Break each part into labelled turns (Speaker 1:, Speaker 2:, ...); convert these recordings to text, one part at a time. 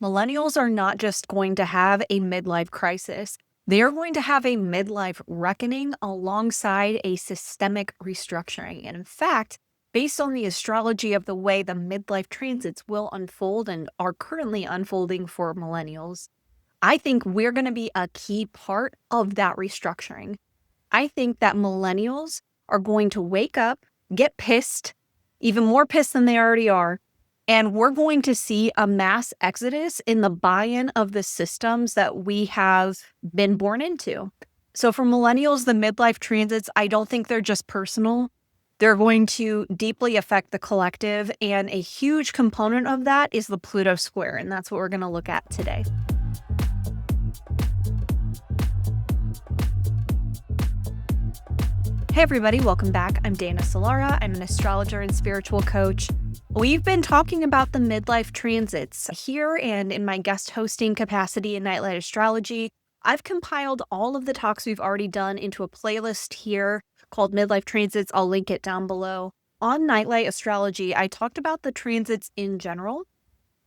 Speaker 1: Millennials are not just going to have a midlife crisis. They are going to have a midlife reckoning alongside a systemic restructuring. And in fact, based on the astrology of the way the midlife transits will unfold and are currently unfolding for millennials, I think we're going to be a key part of that restructuring. I think that millennials are going to wake up, get pissed, even more pissed than they already are, and we're going to see a mass exodus in the buy-in of the systems that we have been born into. So for millennials, the midlife transits, I don't think they're just personal. They're going to deeply affect the collective, and a huge component of that is the Pluto Square, and that's what we're going to look at today. Hey everybody, welcome back. I'm Dana Solara. I'm an astrologer and spiritual coach. We've been talking about the midlife transits here and in my guest hosting capacity in Nightlight Astrology. I've compiled all of the talks we've already done into a playlist here called Midlife Transits. I'll link it down below. On Nightlight Astrology, I talked about the transits in general,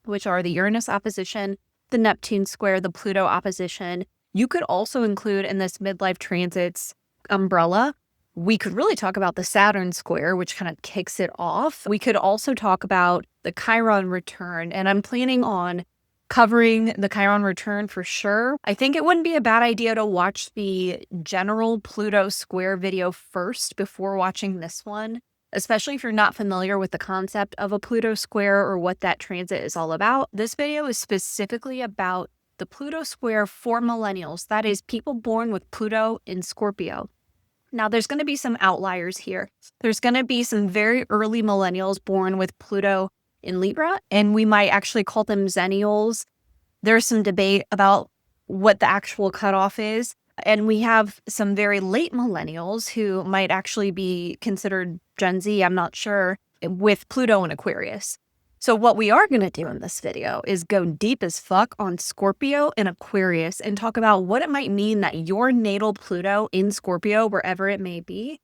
Speaker 1: which are the Uranus opposition, the Neptune square, the Pluto opposition. You could also include in this midlife transits umbrella. We could really talk about the Saturn square, which kind of kicks it off. We could also talk about the Chiron return, and I'm planning on covering the Chiron return for sure. I think it wouldn't be a bad idea to watch the general Pluto square video first before watching this one, especially if you're not familiar with the concept of a Pluto square or what that transit is all about. This video is specifically about the Pluto square for millennials, that is, people born with Pluto in Scorpio. Now, there's going to be some outliers here. There's going to be some very early millennials born with Pluto in Libra, and we might actually call them Zennials. There's some debate about what the actual cutoff is. And we have some very late millennials who might actually be considered Gen Z, I'm not sure, with Pluto in Aquarius. So what we are going to do in this video is go deep as fuck on Scorpio and Aquarius and talk about what it might mean that your natal Pluto in Scorpio, wherever it may be,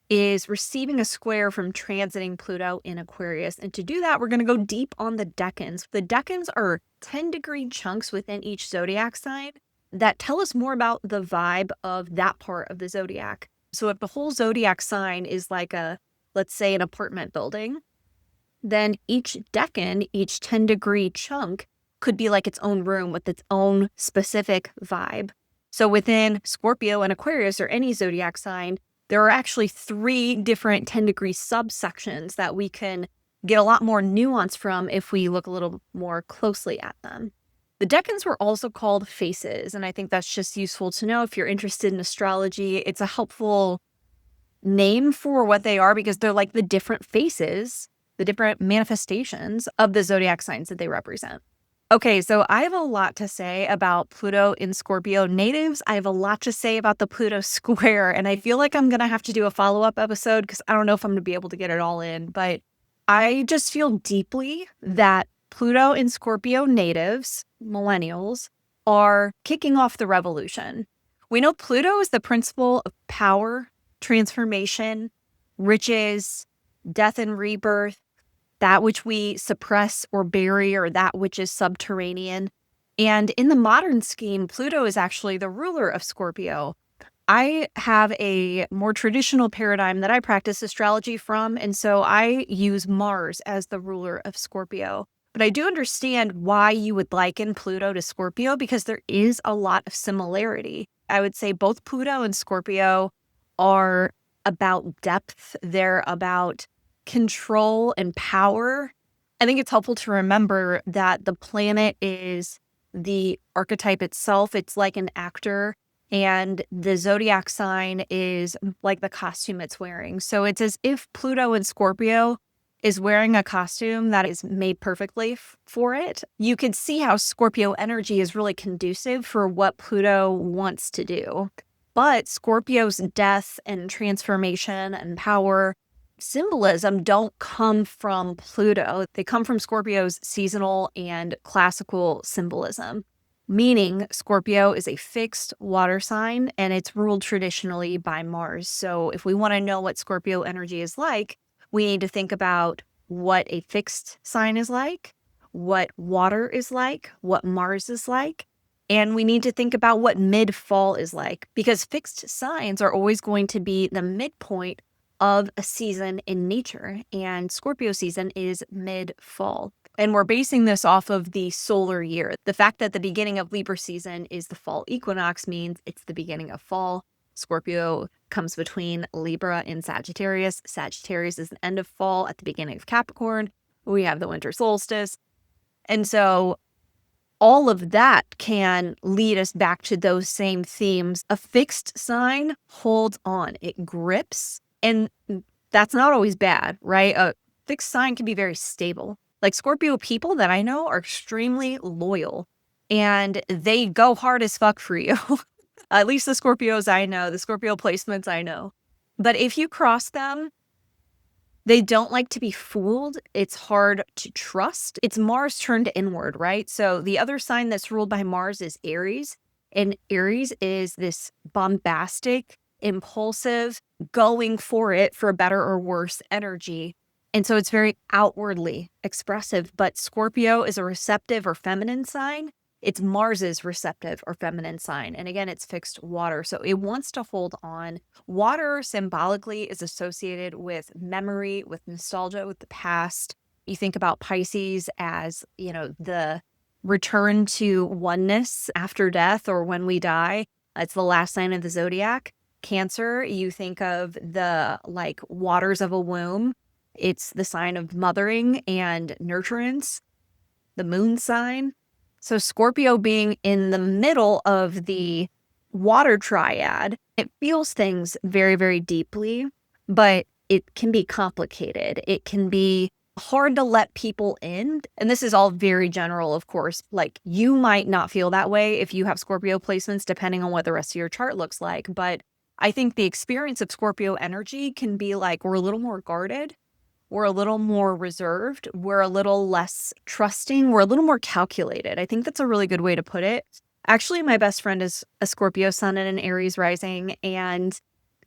Speaker 1: is receiving a square from transiting Pluto in Aquarius. And to do that, we're going to go deep on the Decans. The Decans are 10-degree chunks within each zodiac sign that tell us more about the vibe of that part of the zodiac. So if the whole zodiac sign is like let's say an apartment building, then each decan, each 10-degree chunk, could be like its own room with its own specific vibe. So within Scorpio and Aquarius, or any zodiac sign, there are actually 3 different 10-degree subsections that we can get a lot more nuance from if we look a little more closely at them. The decans were also called faces, and I think that's just useful to know if you're interested in astrology. It's a helpful name for what they are because they're like the different faces, the different manifestations of the zodiac signs that they represent. Okay, so I have a lot to say about Pluto in Scorpio natives. I have a lot to say about the Pluto square, and I feel like I'm going to have to do a follow-up episode because I don't know if I'm going to be able to get it all in, but I just feel deeply that Pluto in Scorpio natives, millennials, are kicking off the revolution. We know Pluto is the principle of power, transformation, riches, death and rebirth, that which we suppress or bury, or that which is subterranean. And in the modern scheme, Pluto is actually the ruler of Scorpio. I have a more traditional paradigm that I practice astrology from, and so I use Mars as the ruler of Scorpio. But I do understand why you would liken Pluto to Scorpio because there is a lot of similarity. I would say both Pluto and Scorpio are about depth. They're about control and power. I think it's helpful to remember that the planet is the archetype itself. It's like an actor, and the zodiac sign is like the costume it's wearing. So it's as if Pluto in Scorpio is wearing a costume that is made perfectly for it. You can see how Scorpio energy is really conducive for what Pluto wants to do. But Scorpio's death and transformation and power symbolism don't come from Pluto. They come from Scorpio's seasonal and classical symbolism, meaning Scorpio is a fixed water sign and it's ruled traditionally by Mars. So if we want to know what Scorpio energy is like, we need to think about what a fixed sign is like, what water is like, what Mars is like, and we need to think about what mid-fall is like, because fixed signs are always going to be the midpoint of a season in nature, and Scorpio season is mid-fall. And we're basing this off of the solar year. The fact that the beginning of Libra season is the fall equinox means it's the beginning of fall. Scorpio comes between Libra and Sagittarius. Sagittarius is the end of fall at the beginning of Capricorn. We have the winter solstice. And so all of that can lead us back to those same themes. A fixed sign holds on, it grips, and that's not always bad, right? A fixed sign can be very stable. Like Scorpio people that I know are extremely loyal and they go hard as fuck for you. At least the Scorpios I know, the Scorpio placements I know. But if you cross them, they don't like to be fooled. It's hard to trust. It's Mars turned inward, right? So the other sign that's ruled by Mars is Aries. And Aries is this bombastic, impulsive, going for it for better or worse energy. And so it's very outwardly expressive. But Scorpio is a receptive or feminine sign. It's Mars's receptive or feminine sign. And again, it's fixed water. So it wants to hold on. Water symbolically is associated with memory, with nostalgia, with the past. You think about Pisces as, the return to oneness after death or when we die. It's the last sign of the zodiac. Cancer, you think of the waters of a womb. It's the sign of mothering and nurturance. The moon sign. So Scorpio being in the middle of the water triad, it feels things very, very deeply, but it can be complicated. It can be hard to let people in. And this is all very general, of course. Like you might not feel that way if you have Scorpio placements, depending on what the rest of your chart looks like. But I think the experience of Scorpio energy can be like we're a little more guarded. We're a little more reserved. We're a little less trusting. We're a little more calculated. I think that's a really good way to put it. Actually, my best friend is a Scorpio sun and an Aries rising. And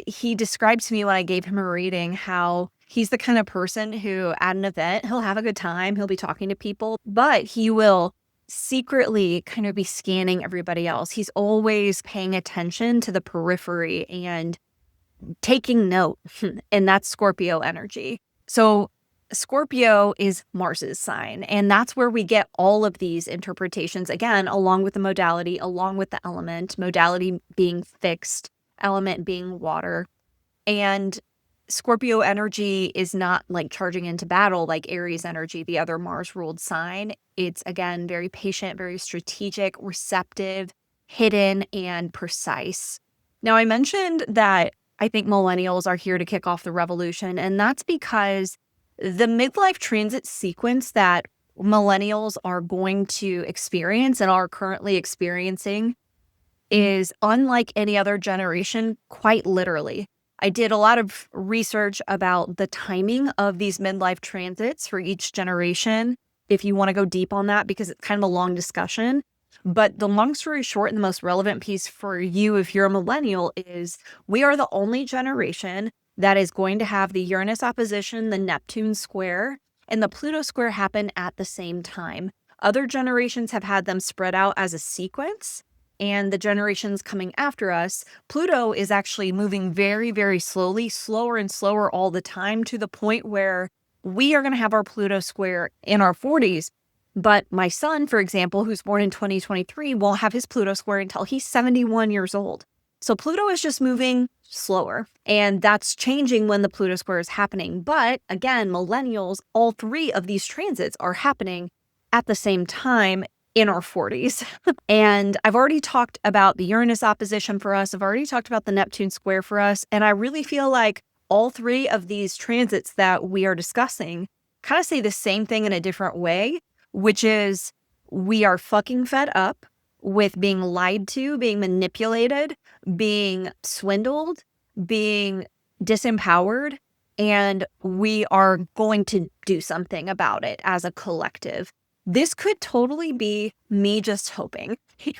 Speaker 1: he described to me when I gave him a reading how he's the kind of person who at an event, he'll have a good time. He'll be talking to people, but he will secretly kind of be scanning everybody else. He's always paying attention to the periphery and taking note. And that's Scorpio energy. So Scorpio is Mars's sign, and that's where we get all of these interpretations, again, along with the modality, along with the element, modality being fixed, element being water. And Scorpio energy is not like charging into battle like Aries energy, the other Mars-ruled sign. It's, again, very patient, very strategic, receptive, hidden, and precise. Now, I mentioned that I think millennials are here to kick off the revolution, and that's because the midlife transit sequence that millennials are going to experience and are currently experiencing is unlike any other generation, quite literally. I did a lot of research about the timing of these midlife transits for each generation, if you want to go deep on that, because it's kind of a long discussion. But the long story short and the most relevant piece for you if you're a millennial is we are the only generation that is going to have the Uranus opposition, the Neptune square, and the Pluto square happen at the same time. Other generations have had them spread out as a sequence, and the generations coming after us, Pluto is actually moving very, very slowly, slower and slower all the time, to the point where we are going to have our Pluto square in our 40s. But my son, for example, who's born in 2023, won't have his Pluto square until he's 71 years old. So Pluto is just moving slower, and that's changing when the Pluto square is happening. But again, millennials, all three of these transits are happening at the same time in our 40s. And I've already talked about the Uranus opposition for us. I've already talked about the Neptune square for us. And I really feel like all three of these transits that we are discussing kind of say the same thing in a different way, which is we are fucking fed up with being lied to, being manipulated, being swindled, being disempowered, and we are going to do something about it as a collective. This could totally be me just hoping.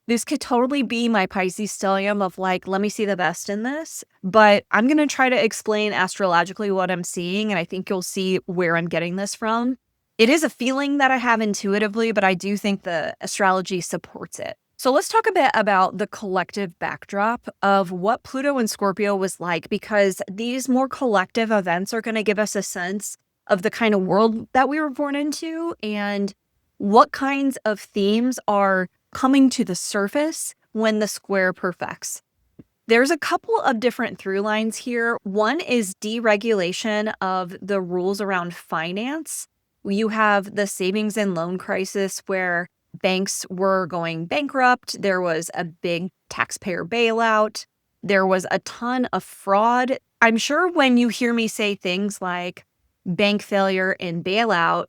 Speaker 1: This could totally be my Pisces stellium of like, let me see the best in this. But I'm going to try to explain astrologically what I'm seeing, and I think you'll see where I'm getting this from. It is a feeling that I have intuitively, but I do think the astrology supports it. So let's talk a bit about the collective backdrop of what Pluto and Scorpio was like, because these more collective events are going to give us a sense of the kind of world that we were born into and what kinds of themes are coming to the surface when the square perfects. There's a couple of different through lines here. One is deregulation of the rules around finance. You have the savings and loan crisis where banks were going bankrupt. There was a big taxpayer bailout. There was a ton of fraud. I'm sure when you hear me say things like bank failure and bailout,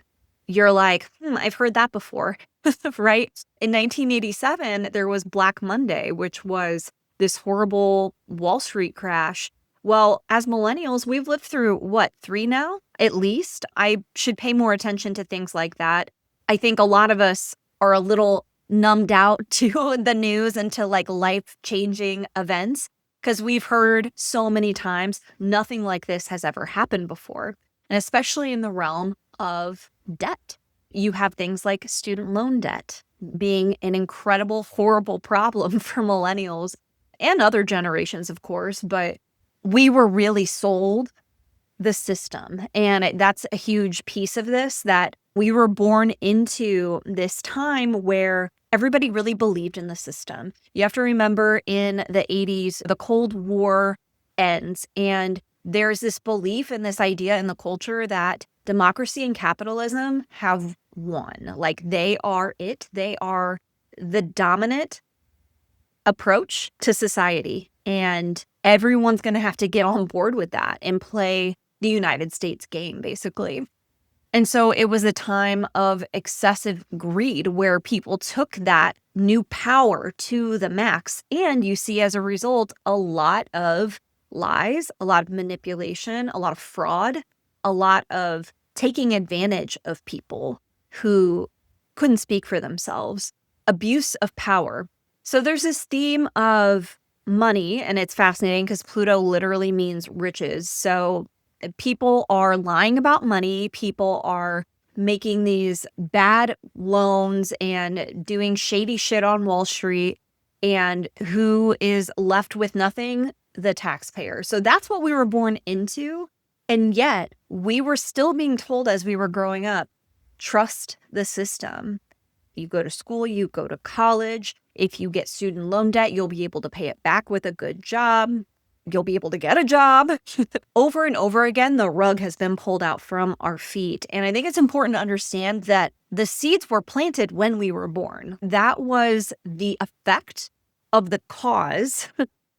Speaker 1: you're like, I've heard that before, right? In 1987, there was Black Monday, which was this horrible Wall Street crash. Well, as millennials, we've lived through what, 3 now? At least. I should pay more attention to things like that. I think a lot of us are a little numbed out to the news and to like life-changing events because we've heard so many times nothing like this has ever happened before. And especially in the realm of debt. You have things like student loan debt being an incredible, horrible problem for millennials and other generations, of course, but we were really sold the system. And that's a huge piece of this, that we were born into this time where everybody really believed in the system. You have to remember in the 80s, the Cold War ends, and there's this belief and this idea in the culture that democracy and capitalism have won. Like they are it. They are the dominant approach to society. And everyone's going to have to get on board with that and play the United States game, basically. And so it was a time of excessive greed where people took that new power to the max. And you see, as a result, a lot of lies, a lot of manipulation, a lot of fraud, a lot of taking advantage of people who couldn't speak for themselves, abuse of power. So there's this theme of money, and it's fascinating because Pluto literally means riches. So people are lying about money. People are making these bad loans and doing shady shit on Wall Street. And who is left with nothing? The taxpayer. So that's what we were born into. And yet we were still being told as we were growing up, trust the system. You go to school, you go to college. If you get student loan debt, you'll be able to pay it back with a good job. You'll be able to get a job. Over and over again, the rug has been pulled out from our feet. And I think it's important to understand that the seeds were planted when we were born. That was the effect of the cause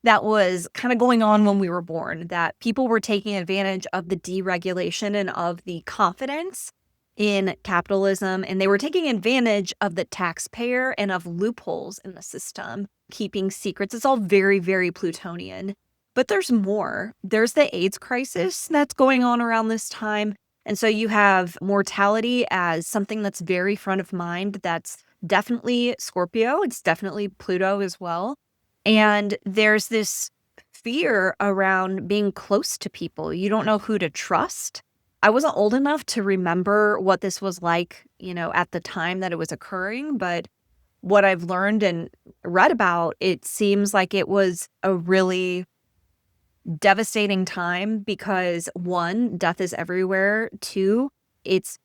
Speaker 1: that was kind of going on when we were born, that people were taking advantage of the deregulation and of the confidence in capitalism, and they were taking advantage of the taxpayer and of loopholes in the system, keeping secrets. It's all very, very Plutonian. But there's more. There's the AIDS crisis that's going on around this time. And so you have mortality as something that's very front of mind. That's definitely Scorpio. It's definitely Pluto as well. And there's this fear around being close to people. You don't know who to trust. I wasn't old enough to remember what this was like, at the time that it was occurring. But what I've learned and read about, it seems like it was a really devastating time because 1, death is everywhere. 2, it's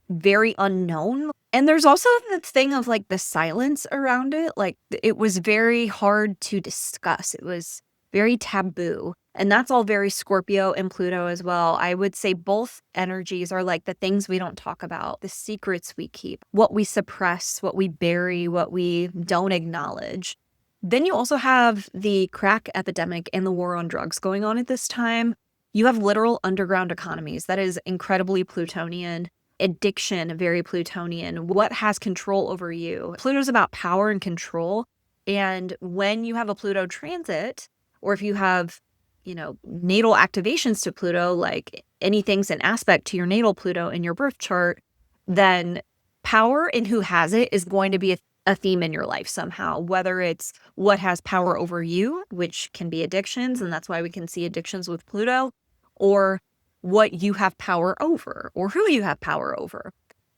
Speaker 1: very unknown. And there's also the thing of like the silence around it. Like it was very hard to discuss. It was very taboo. And that's all very Scorpio and Pluto as well. I would say both energies are like the things we don't talk about, the secrets we keep, what we suppress, what we bury, what we don't acknowledge. Then you also have the crack epidemic and the war on drugs going on at this time. You have literal underground economies. That is incredibly Plutonian. Addiction, very Plutonian. What has control over you? Pluto's about power and control. And when you have a Pluto transit, or if you have, natal activations to Pluto, like anything's an aspect to your natal Pluto in your birth chart, then power and who has it is going to be a theme in your life somehow, whether it's what has power over you, which can be addictions, and that's why we can see addictions with Pluto, or what you have power over or who you have power over.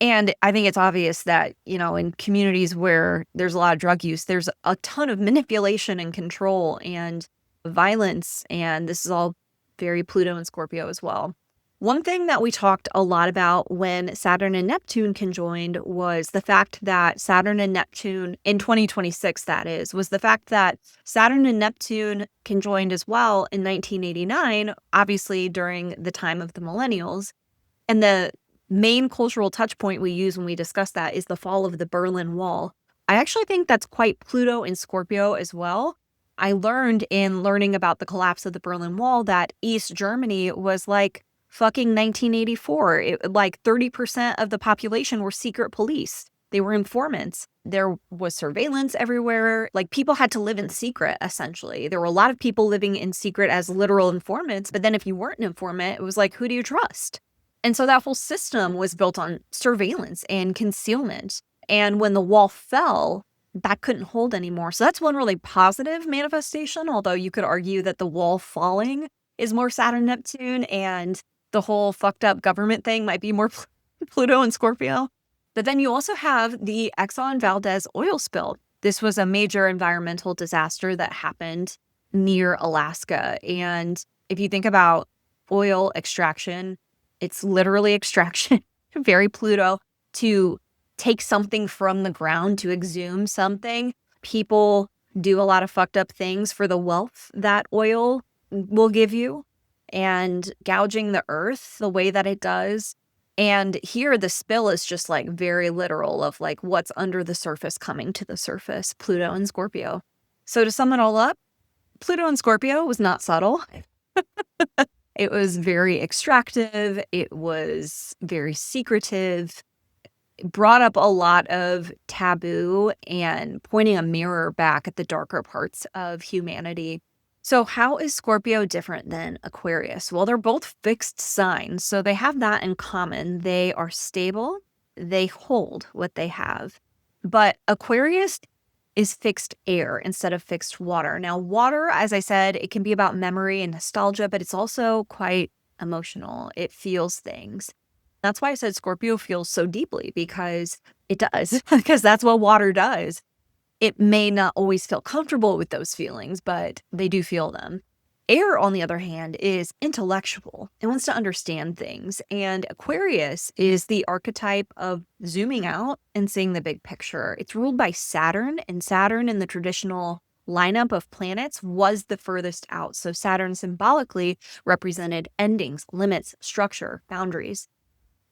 Speaker 1: And I think it's obvious that, in communities where there's a lot of drug use, there's a ton of manipulation and control and violence. And this is all very Pluto and Scorpio as well. One thing that we talked a lot about when Saturn and Neptune conjoined was the fact that Saturn and Neptune in 2026, that is, was the fact that Saturn and Neptune conjoined as well in 1989, obviously during the time of the Millennials. And the main cultural touch point we use when we discuss that is the fall of the Berlin Wall. I actually think that's quite Pluto and Scorpio as well. I learned in learning about the collapse of the Berlin Wall that East Germany was like fucking 1984. Like 30% of the population were secret police. They were informants. There was surveillance everywhere. Like people had to live in secret, essentially. There were a lot of people living in secret as literal informants. But then if you weren't an informant, it was like, who do you trust? And so that whole system was built on surveillance and concealment. And when the wall fell, that couldn't hold anymore. So that's one really positive manifestation, although you could argue that the wall falling is more Saturn, Neptune, and the whole fucked up government thing might be more Pluto and Scorpio. But then you also have the Exxon Valdez oil spill. This was a major environmental disaster that happened near Alaska. And if you think about oil extraction, it's literally extraction, very Pluto, to take something from the ground, to exhume something. People do a lot of fucked up things for the wealth that oil will give you, and gouging the earth the way that it does. And here the spill is just like very literal of like what's under the surface coming to the surface, Pluto and Scorpio. So to sum it all up, Pluto and Scorpio was not subtle. It was very extractive. It was very secretive. It brought up a lot of taboo and pointing a mirror back at the darker parts of humanity. So how is Scorpio different than Aquarius? Well, they're both fixed signs, so they have that in common. They are stable. They hold what they have. But Aquarius is fixed air instead of fixed water. Now, water, as I said, it can be about memory and nostalgia, but it's also quite emotional. It feels things. That's why I said Scorpio feels so deeply, because it does, because that's what water does. It may not always feel comfortable with those feelings, but they do feel them. Air, on the other hand, is intellectual. It wants to understand things. And Aquarius is the archetype of zooming out and seeing the big picture. It's ruled by Saturn, and Saturn in the traditional lineup of planets was the furthest out. So Saturn symbolically represented endings, limits, structure, boundaries.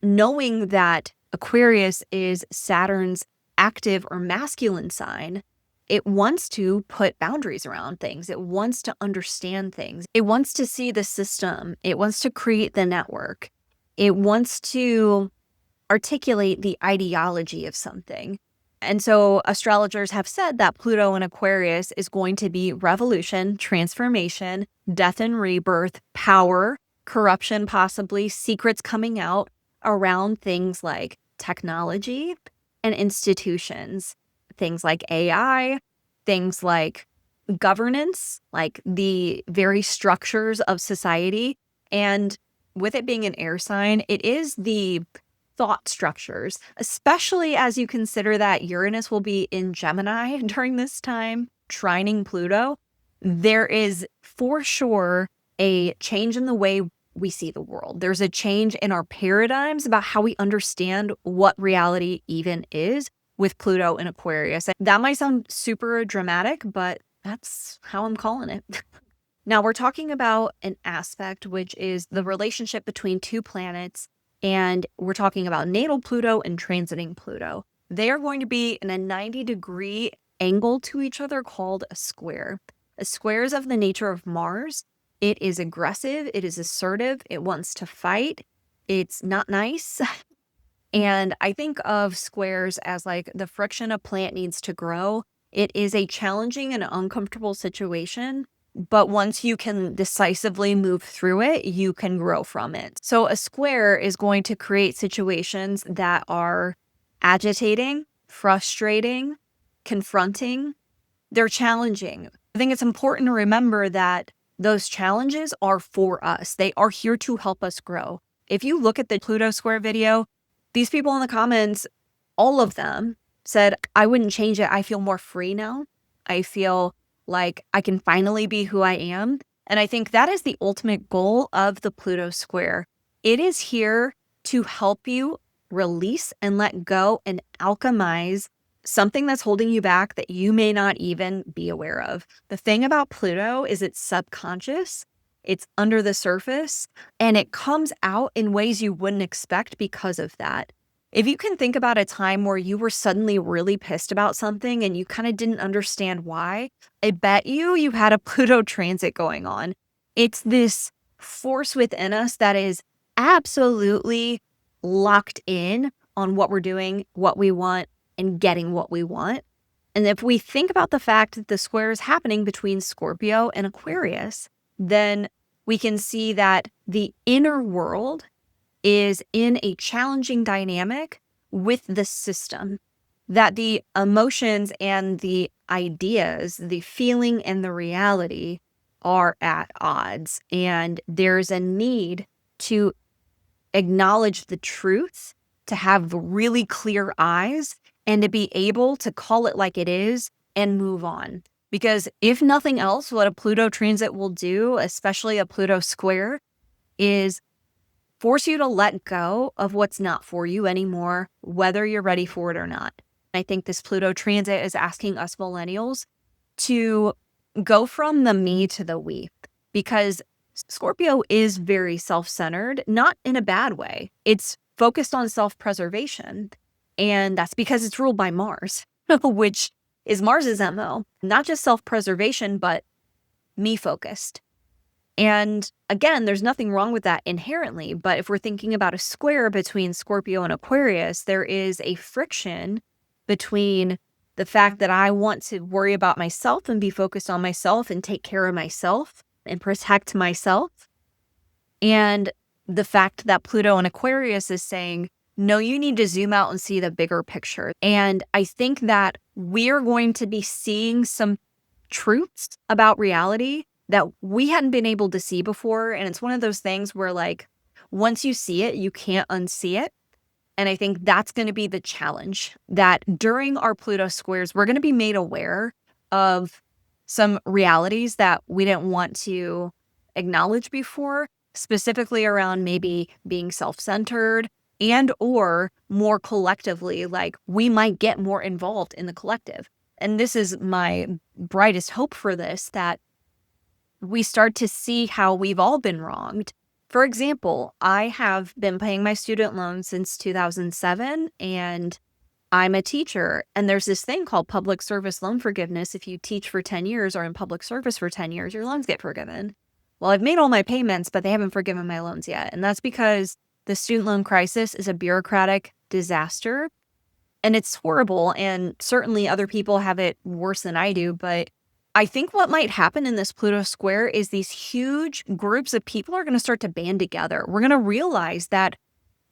Speaker 1: Knowing that Aquarius is Saturn's active or masculine sign, it wants to put boundaries around things. It wants to understand things. It wants to see the system. It wants to create the network. It wants to articulate the ideology of something. And so astrologers have said that Pluto in Aquarius is going to be revolution, transformation, death and rebirth, power, corruption possibly, secrets coming out around things like technology and institutions. Things like AI, things like governance, like the very structures of society. And with it being an air sign, it is the thought structures, especially as you consider that Uranus will be in Gemini during this time, trining Pluto. There is for sure a change in the way we see the world. There's a change in our paradigms about how we understand what reality even is, with Pluto in Aquarius. That might sound super dramatic, but that's how I'm calling it. Now we're talking about an aspect, which is the relationship between two planets, and we're talking about natal Pluto and transiting Pluto. They are going to be in a 90-degree angle to each other called a square. A square is of the nature of Mars. It is aggressive. It is assertive. It wants to fight. It's not nice. And I think of squares as like the friction a plant needs to grow. It is a challenging and uncomfortable situation, but once you can decisively move through it, you can grow from it. So a square is going to create situations that are agitating, frustrating, confronting. They're challenging. I think it's important to remember that those challenges are for us. They are here to help us grow. If you look at the Pluto Square video, These people in the comments, all of them said, I wouldn't change it. I feel more free now. I feel like I can finally be who I am. And I think that is the ultimate goal of the Pluto Square. It is here to help you release and let go and alchemize something that's holding you back that you may not even be aware of. The thing about Pluto is it's subconscious, it's under the surface, and it comes out in ways you wouldn't expect because of that. If you can think about a time where you were suddenly really pissed about something and you kind of didn't understand why, I bet you had a Pluto transit going on. It's this force within us that is absolutely locked in on what we're doing, what we want, and getting what we want. And if we think about the fact that the square is happening between Scorpio and Aquarius, then we can see that the inner world is in a challenging dynamic with the system, that the emotions and the ideas, the feeling and the reality are at odds. And there's a need to acknowledge the truth, to have really clear eyes, and to be able to call it like it is and move on. Because if nothing else, what a Pluto transit will do, especially a Pluto square, is force you to let go of what's not for you anymore, whether you're ready for it or not. I think this Pluto transit is asking us millennials to go from the me to the we, because Scorpio is very self-centered, not in a bad way. It's focused on self-preservation, and that's because it's ruled by Mars, which is Mars's MO. Not just self-preservation, but me-focused. And again, there's nothing wrong with that inherently, but if we're thinking about a square between Scorpio and Aquarius, there is a friction between the fact that I want to worry about myself and be focused on myself and take care of myself and protect myself, and the fact that Pluto and Aquarius is saying, no, you need to zoom out and see the bigger picture. And I think that we're going to be seeing some truths about reality that we hadn't been able to see before. And it's one of those things where, like, once you see it, you can't unsee it. And I think that's going to be the challenge, that during our Pluto squares, we're going to be made aware of some realities that we didn't want to acknowledge before, specifically around maybe being self-centered and or more collectively, like we might get more involved in the collective. And this is my brightest hope for this, that we start to see how we've all been wronged. For example, I have been paying my student loans since 2007, and I'm a teacher, and there's this thing called public service loan forgiveness. If you teach for 10 years or in public service for 10 years, your loans get forgiven. Well, I've made all my payments, but they haven't forgiven my loans yet. And that's because the student loan crisis is a bureaucratic disaster, and it's horrible. And certainly other people have it worse than I do. But I think what might happen in this Pluto square is these huge groups of people are going to start to band together. We're going to realize that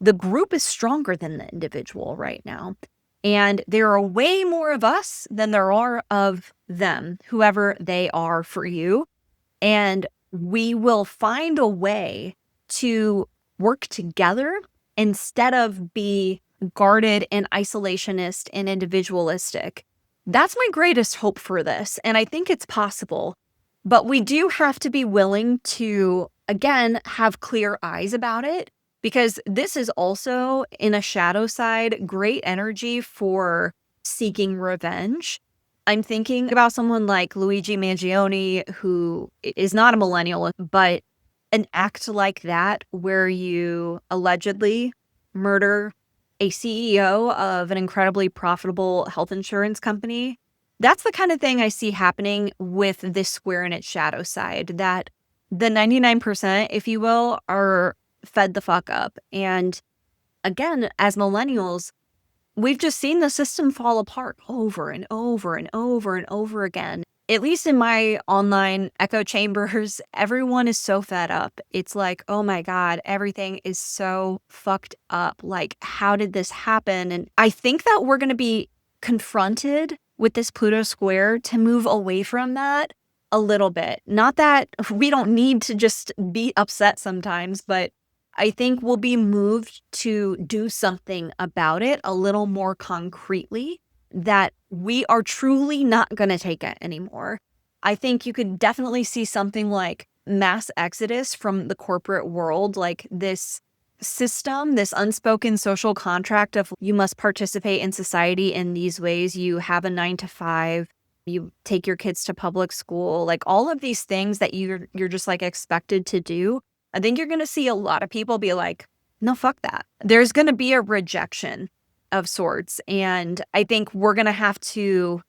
Speaker 1: the group is stronger than the individual right now. And there are way more of us than there are of them, whoever they are for you. And we will find a way to work together instead of be guarded and isolationist and individualistic. That's my greatest hope for this. And I think it's possible. But we do have to be willing to, again, have clear eyes about it, because this is also, in a shadow side, great energy for seeking revenge. I'm thinking about someone like Luigi Mangione, who is not a millennial, but an act like that where you allegedly murder a CEO of an incredibly profitable health insurance company. That's the kind of thing I see happening with this square in its shadow side, that the 99%, if you will, are fed the fuck up. And again, as millennials, we've just seen the system fall apart over and over and over and over again. At least in my online echo chambers, everyone is so fed up. It's like, oh my God, everything is so fucked up. Like, how did this happen? And I think that we're going to be confronted with this Pluto square to move away from that a little bit. Not that we don't need to just be upset sometimes, but I think we'll be moved to do something about it a little more concretely, that we are truly not going to take it anymore. I think you could definitely see something like mass exodus from the corporate world, like this system, this unspoken social contract of you must participate in society in these ways. You have a 9 to 5, you take your kids to public school, like all of these things that you're just like expected to do. I think you're going to see a lot of people be like, no, fuck that. There's going to be a rejection of sorts. And I think we're going to have to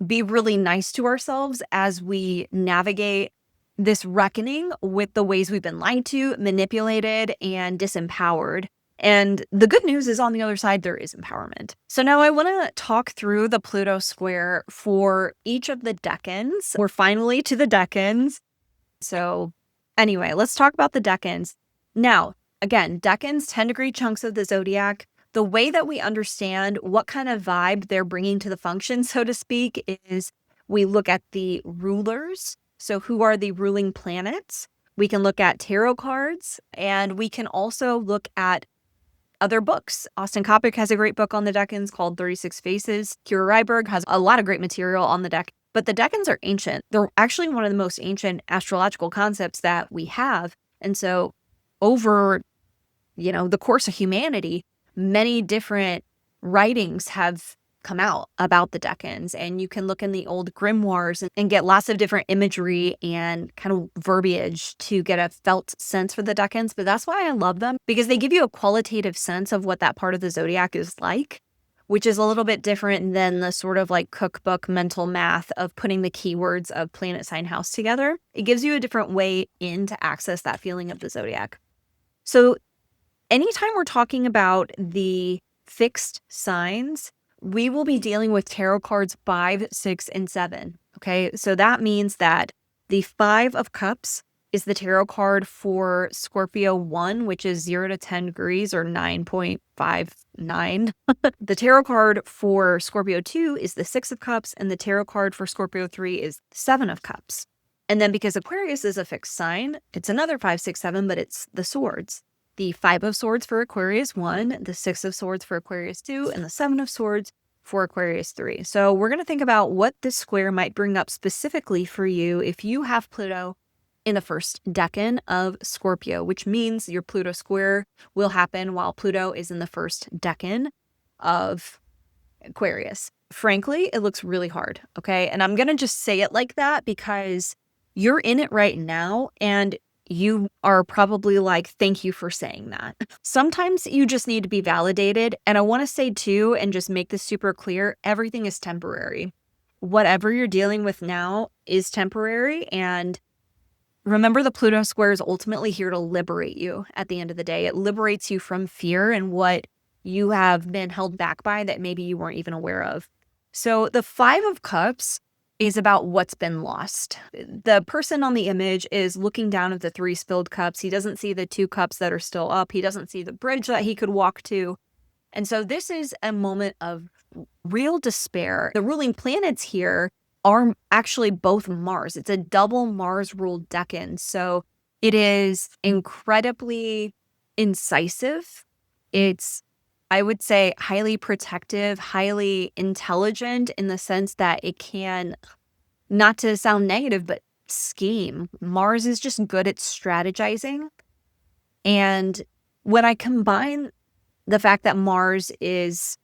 Speaker 1: be really nice to ourselves as we navigate this reckoning with the ways we've been lied to, manipulated, and disempowered. And the good news is on the other side, there is empowerment. So now I want to talk through the Pluto square for each of the decans. We're finally to the decans. So anyway, let's talk about the decans. Now, again, decans, 10-degree chunks of the zodiac. The way that we understand what kind of vibe they're bringing to the function, so to speak, is we look at the rulers. So who are the ruling planets? We can look at tarot cards, and we can also look at other books. Austin Coppock has a great book on the decans called 36 Faces. Kira Ryberg has a lot of great material on the deck. But the decans are ancient. They're actually one of the most ancient astrological concepts that we have. And so over, the course of humanity, many different writings have come out about the decans, and you can look in the old grimoires and get lots of different imagery and kind of verbiage to get a felt sense for the decans. But that's why I love them, because they give you a qualitative sense of what that part of the zodiac is like, which is a little bit different than the sort of like cookbook mental math of putting the keywords of planet, sign, house together. It gives you a different way in to access that feeling of the zodiac. So anytime we're talking about the fixed signs, we will be dealing with tarot cards 5, 6, and 7. Okay, so that means that the 5 of Cups is the tarot card for Scorpio 1, which is 0 to 10 degrees or 9.59. The tarot card for Scorpio 2 is the 6 of Cups, and the tarot card for Scorpio 3 is 7 of Cups. And then because Aquarius is a fixed sign, it's another 5, 6, 7, but it's the swords. The 5 of Swords for Aquarius 1, the 6 of Swords for Aquarius 2, and the 7 of Swords for Aquarius 3. So we're going to think about what this square might bring up specifically for you if you have Pluto in the first decan of Scorpio, which means your Pluto square will happen while Pluto is in the first decan of Aquarius. Frankly, it looks really hard, okay? And I'm going to just say it like that because you're in it right now, and you are probably like, thank you for saying that. Sometimes you just need to be validated. And I want to say too, and just make this super clear, everything is temporary. Whatever you're dealing with now is temporary. And remember, the Pluto square is ultimately here to liberate you at the end of the day. It liberates you from fear and what you have been held back by that maybe you weren't even aware of. So the 5 of Cups is about what's been lost. The person on the image is looking down at the 3 spilled cups. He doesn't see the 2 cups that are still up. He doesn't see the bridge that he could walk to. And so this is a moment of real despair. The ruling planets here are actually both Mars. It's a double Mars-ruled decan. So it is incredibly incisive. It's, I would say, highly protective, highly intelligent in the sense that it can, not to sound negative, but scheme. Mars is just good at strategizing. And when I combine the fact that Mars is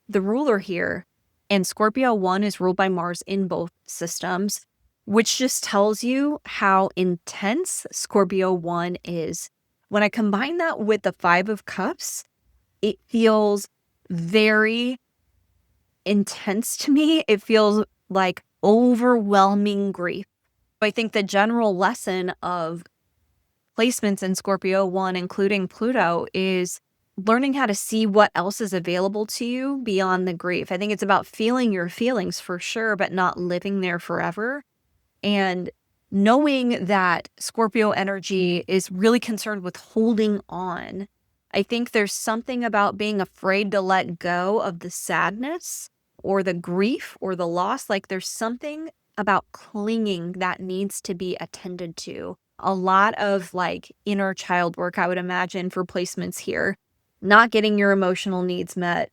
Speaker 1: the ruler here, and Scorpio 1 is ruled by Mars in both systems, which just tells you how intense Scorpio 1 is. When I combine that with the 5 of Cups, it feels very intense to me. It feels like overwhelming grief. I think the general lesson of placements in Scorpio 1, including Pluto, is learning how to see what else is available to you beyond the grief. I think it's about feeling your feelings for sure, but not living there forever. And knowing that Scorpio energy is really concerned with holding on. I think there's something about being afraid to let go of the sadness or the grief or the loss. Like there's something about clinging that needs to be attended to. A lot of like inner child work, I would imagine, for placements here. Not getting your emotional needs met,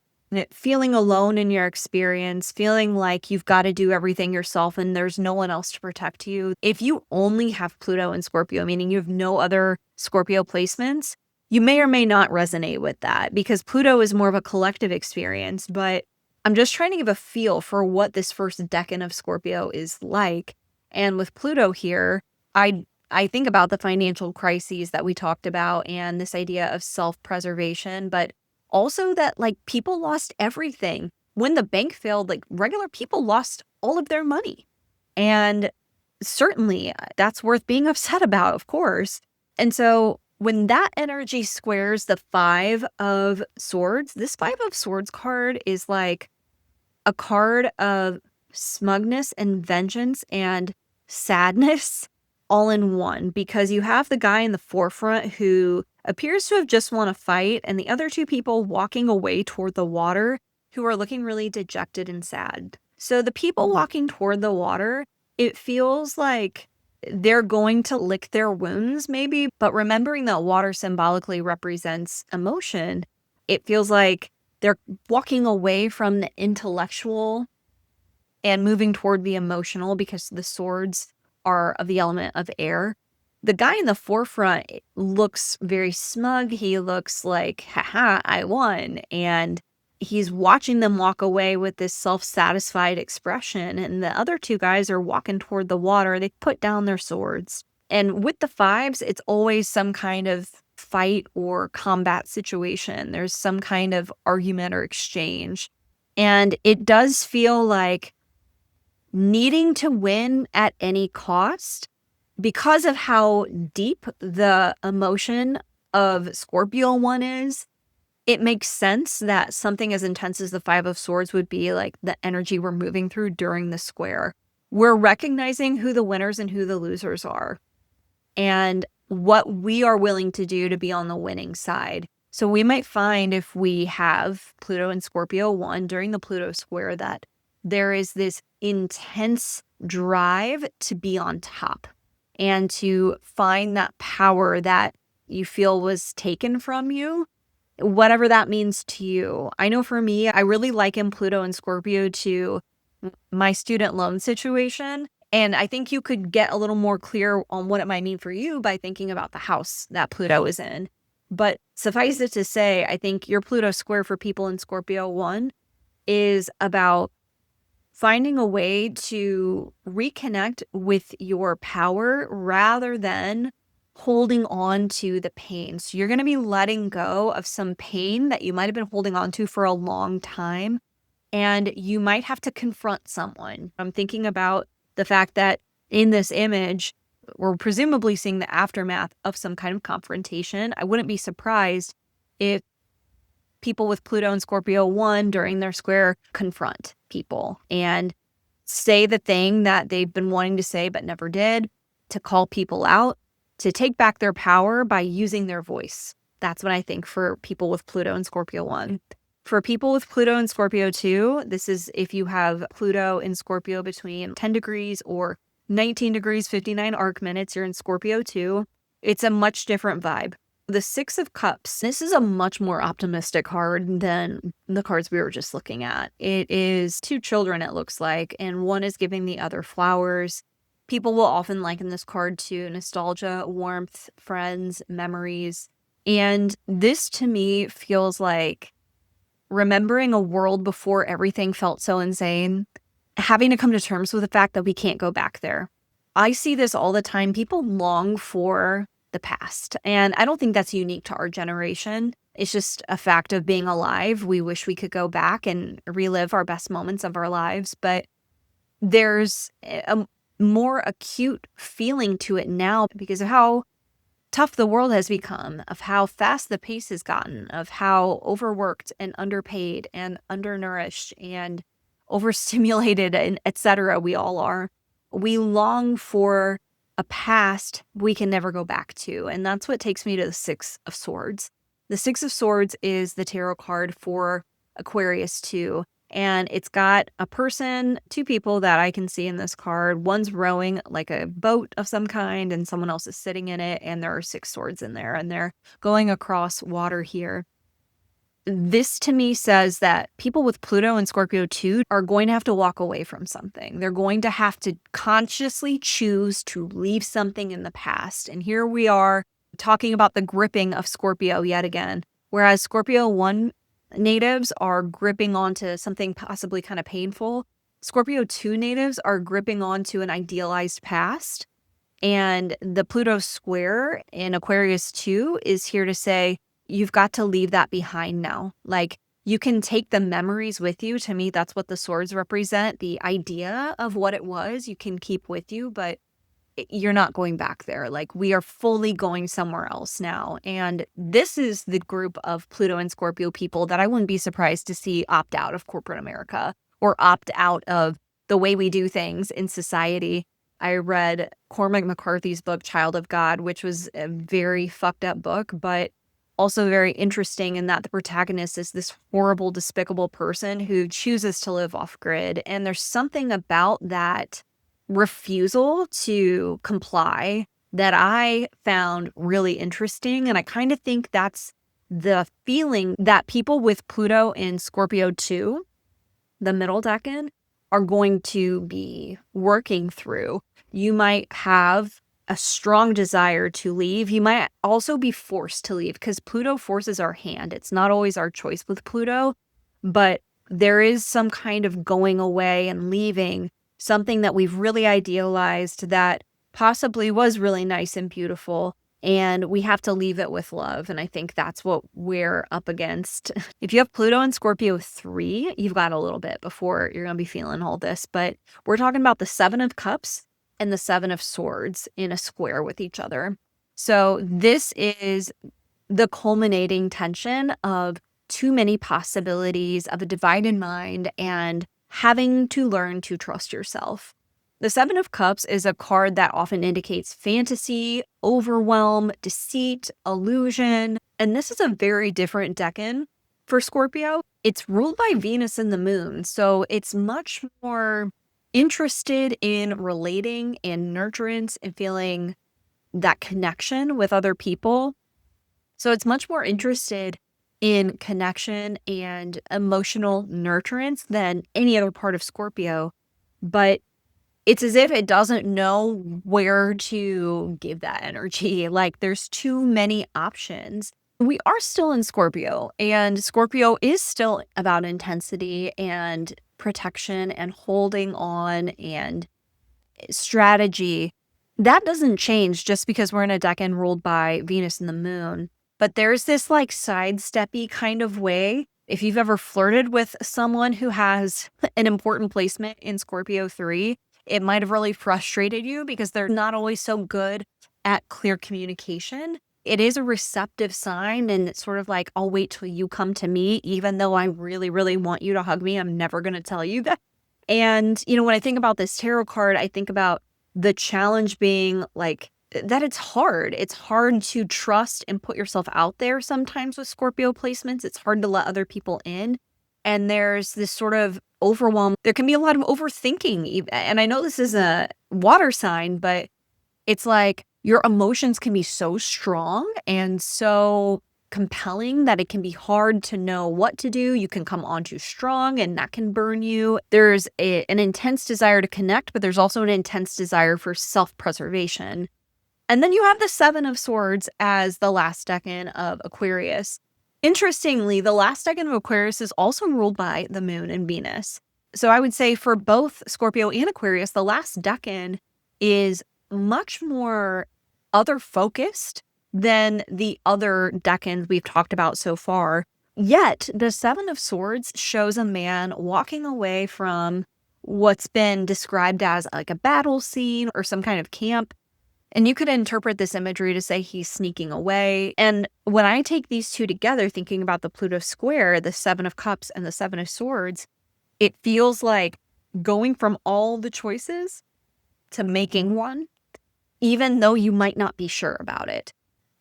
Speaker 1: feeling alone in your experience, feeling like you've got to do everything yourself and there's no one else to protect you. If you only have Pluto and Scorpio, meaning you have no other Scorpio placements, you may or may not resonate with that because Pluto is more of a collective experience. But I'm just trying to give a feel for what this first decan of Scorpio is like. And with Pluto here, I think about the financial crises that we talked about and this idea of self-preservation, but also that like people lost everything. When the bank failed, like regular people lost all of their money. And certainly that's worth being upset about, of course. And so when that energy squares the Five of Swords, this Five of Swords card is like a card of smugness and vengeance and sadness all in one, because you have the guy in the forefront who appears to have just won a fight and the other two people walking away toward the water who are looking really dejected and sad. So the people walking toward the water, it feels like they're going to lick their wounds maybe, but remembering that water symbolically represents emotion, it feels like they're walking away from the intellectual and moving toward the emotional because the swords are of the element of air. The guy in the forefront looks very smug. He looks like, haha, I won. And he's watching them walk away with this self-satisfied expression. And the other two guys are walking toward the water. They put down their swords. And with the fives, it's always some kind of fight or combat situation. There's some kind of argument or exchange. And it does feel like needing to win at any cost because of how deep the emotion of Scorpio one is. It makes sense that something as intense as the Five of Swords would be like the energy we're moving through during the square. We're recognizing who the winners and who the losers are and what we are willing to do to be on the winning side. So we might find if we have Pluto and Scorpio one during the Pluto square that there is this intense drive to be on top and to find that power that you feel was taken from you, whatever that means to you. I know for me, I really liken Pluto and Scorpio to my student loan situation. And I think you could get a little more clear on what it might mean for you by thinking about the house that Pluto is in. But suffice it to say, I think your Pluto square for people in Scorpio one is about finding a way to reconnect with your power rather than holding on to the pain. So you're going to be letting go of some pain that you might have been holding on to for a long time, and you might have to confront someone. I'm thinking about the fact that in this image, we're presumably seeing the aftermath of some kind of confrontation. I wouldn't be surprised if people with Pluto and Scorpio one during their square confront people and say the thing that they've been wanting to say but never did, to call people out, to take back their power by using their voice. That's what I think for people with Pluto and Scorpio one. For people with Pluto and Scorpio two, this is if you have Pluto in Scorpio between 10 degrees or 19 degrees, 59 arc minutes, you're in Scorpio two. It's a much different vibe. The Six of Cups, this is a much more optimistic card than the cards we were just looking at. It is two children, it looks like, and one is giving the other flowers. People will often liken this card to nostalgia, warmth, friends, memories. And this to me feels like remembering a world before everything felt so insane, having to come to terms with the fact that we can't go back there. I see this all the time. People long for the past. And I don't think that's unique to our generation. It's just a fact of being alive. We wish we could go back and relive our best moments of our lives. But there's a more acute feeling to it now because of how tough the world has become, of how fast the pace has gotten, of how overworked and underpaid and undernourished and overstimulated and etc. we all are. We long for a past we can never go back to. And that's what takes me to the Six of Swords. The Six of Swords is the tarot card for Aquarius 2. And it's got a person, two people that I can see in this card. One's rowing like a boat of some kind, and someone else is sitting in it. And there are 6 swords in there, and they're going across water here. This to me says that people with Pluto and Scorpio too are going to have to walk away from something. They're going to have to consciously choose to leave something in the past. And here we are talking about the gripping of Scorpio yet again. Whereas Scorpio 1 natives are gripping onto something possibly kind of painful, Scorpio 2 natives are gripping onto an idealized past. And the Pluto square in Aquarius 2 is here to say, you've got to leave that behind now. Like, you can take the memories with you. To me, that's what the swords represent. The idea of what it was, you can keep with you, but you're not going back there. Like, we are fully going somewhere else now. And this is the group of Pluto and Scorpio people that I wouldn't be surprised to see opt out of corporate America or opt out of the way we do things in society. I read Cormac McCarthy's book, Child of God, which was a very fucked up book, but also very interesting in that the protagonist is this horrible, despicable person who chooses to live off grid. And there's something about that refusal to comply that I found really interesting. And I kind of think that's the feeling that people with Pluto in Scorpio 2, the middle decan, are going to be working through. You might have a strong desire to leave. You might also be forced to leave because Pluto forces our hand. It's not always our choice with Pluto, but there is some kind of going away and leaving something that we've really idealized that possibly was really nice and beautiful, and we have to leave it with love. And I think that's what we're up against. If you have Pluto in Scorpio 3, you've got a little bit before you're going to be feeling all this, but we're talking about the 7 of Cups and the 7 of Swords in a square with each other. So this is the culminating tension of too many possibilities, of a divided mind, and having to learn to trust yourself. The 7 of Cups is a card that often indicates fantasy, overwhelm, deceit, illusion, and this is a very different decan for Scorpio. It's ruled by Venus and the moon, so it's much more interested in relating and nurturance and feeling that connection with other people. So it's much more interested in connection and emotional nurturance than any other part of Scorpio. But it's as if it doesn't know where to give that energy. Like, there's too many options. We are still in Scorpio, and Scorpio is still about intensity and protection and holding on and strategy. That doesn't change just because we're in a decan ruled by Venus and the moon. But there's this like sidesteppy kind of way. If you've ever flirted with someone who has an important placement in Scorpio 3, it might have really frustrated you because they're not always so good at clear communication. It is a receptive sign, and it's sort of like, I'll wait till you come to me, even though I really, really want you to hug me. I'm never going to tell you that. And, when I think about this tarot card, I think about the challenge being like that it's hard. It's hard to trust and put yourself out there sometimes with Scorpio placements. It's hard to let other people in. And there's this sort of overwhelm. There can be a lot of overthinking. And I know this is a water sign, but it's like your emotions can be so strong and so compelling that it can be hard to know what to do. You can come on too strong and that can burn you. There's an intense desire to connect, but there's also an intense desire for self-preservation. And then you have the 7 of Swords as the last decan of Aquarius. Interestingly, the last decan of Aquarius is also ruled by the moon and Venus. So I would say for both Scorpio and Aquarius, the last decan is much more other focused than the other decans we've talked about so far. Yet the 7 of Swords shows a man walking away from what's been described as like a battle scene or some kind of camp. And you could interpret this imagery to say he's sneaking away. And when I take these two together, thinking about the Pluto square, the 7 of Cups and the 7 of Swords, it feels like going from all the choices to making one, even though you might not be sure about it.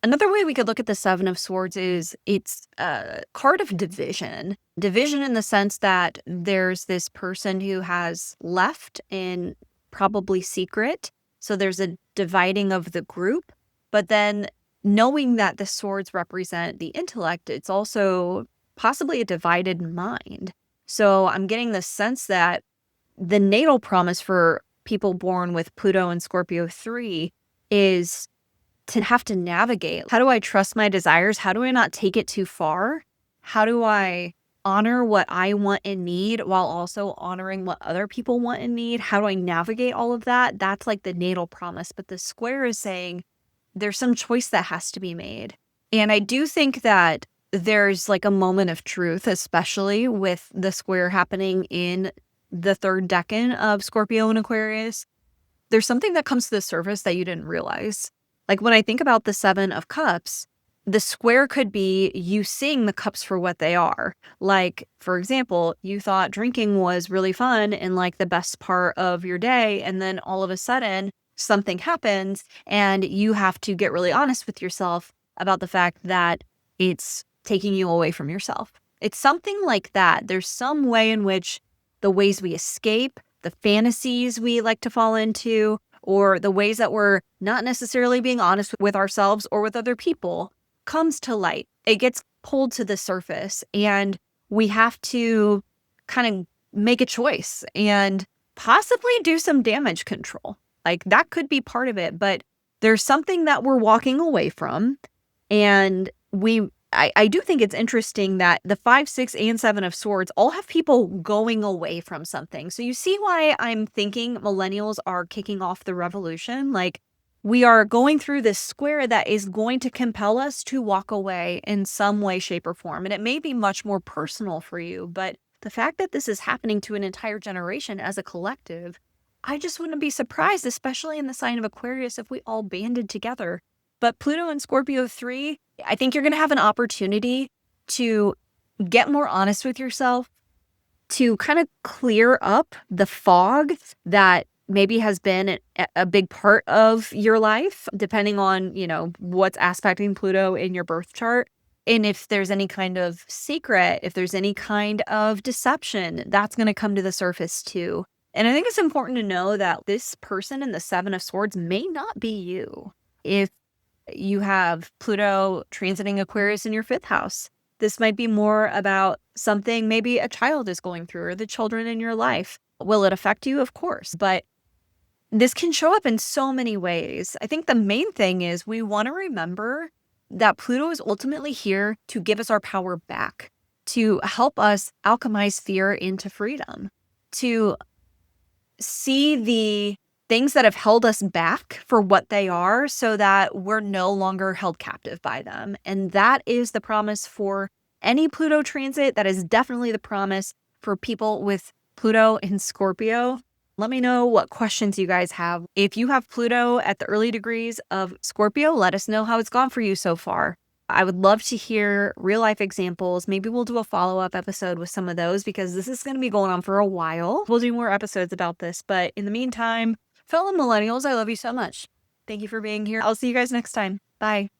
Speaker 1: Another way we could look at the Seven of Swords is it's a card of division. Division in the sense that there's this person who has left in probably secret. So there's a dividing of the group. But then knowing that the swords represent the intellect, it's also possibly a divided mind. So I'm getting the sense that the natal promise for people born with Pluto and Scorpio 3 is to have to navigate. How do I trust my desires? How do I not take it too far? How do I honor what I want and need while also honoring what other people want and need? How do I navigate all of that? That's like the natal promise. But the square is saying there's some choice that has to be made. And I do think that there's like a moment of truth, especially with the square happening in the third decan of Scorpio and Aquarius. There's something that comes to the surface that you didn't realize. Like when I think about the Seven of Cups, the square could be you seeing the cups for what they are. Like, for example, you thought drinking was really fun and like the best part of your day. And then all of a sudden something happens and you have to get really honest with yourself about the fact that it's taking you away from yourself. It's something like that. There's some way in which the ways we escape, the fantasies we like to fall into, or the ways that we're not necessarily being honest with ourselves or with other people comes to light. It gets pulled to the surface and we have to kind of make a choice and possibly do some damage control. Like that could be part of it, but there's something that we're walking away from. And I do think it's interesting that the 5, 6, and 7 of Swords all have people going away from something. So you see why I'm thinking millennials are kicking off the revolution. Like we are going through this square that is going to compel us to walk away in some way, shape, or form. And it may be much more personal for you, but the fact that this is happening to an entire generation as a collective, I just wouldn't be surprised, especially in the sign of Aquarius, if we all banded together. But Pluto and Scorpio 3, I think you're going to have an opportunity to get more honest with yourself, to kind of clear up the fog that maybe has been a big part of your life, depending on, what's aspecting Pluto in your birth chart. And if there's any kind of secret, if there's any kind of deception, that's going to come to the surface too. And I think it's important to know that this person in the 7 of Swords may not be you. If you have Pluto transiting Aquarius in your 5th house, this might be more about something maybe a child is going through or the children in your life. Will it affect you? Of course. But this can show up in so many ways. I think the main thing is we want to remember that Pluto is ultimately here to give us our power back, to help us alchemize fear into freedom, to see the things that have held us back for what they are so that we're no longer held captive by them. And that is the promise for any Pluto transit. That is definitely the promise for people with Pluto in Scorpio. Let me know what questions you guys have. If you have Pluto at the early degrees of Scorpio, let us know how it's gone for you so far. I would love to hear real life examples. Maybe we'll do a follow-up episode with some of those because this is going to be going on for a while. We'll do more episodes about this. But in the meantime, fellow millennials, I love you so much. Thank you for being here. I'll see you guys next time. Bye.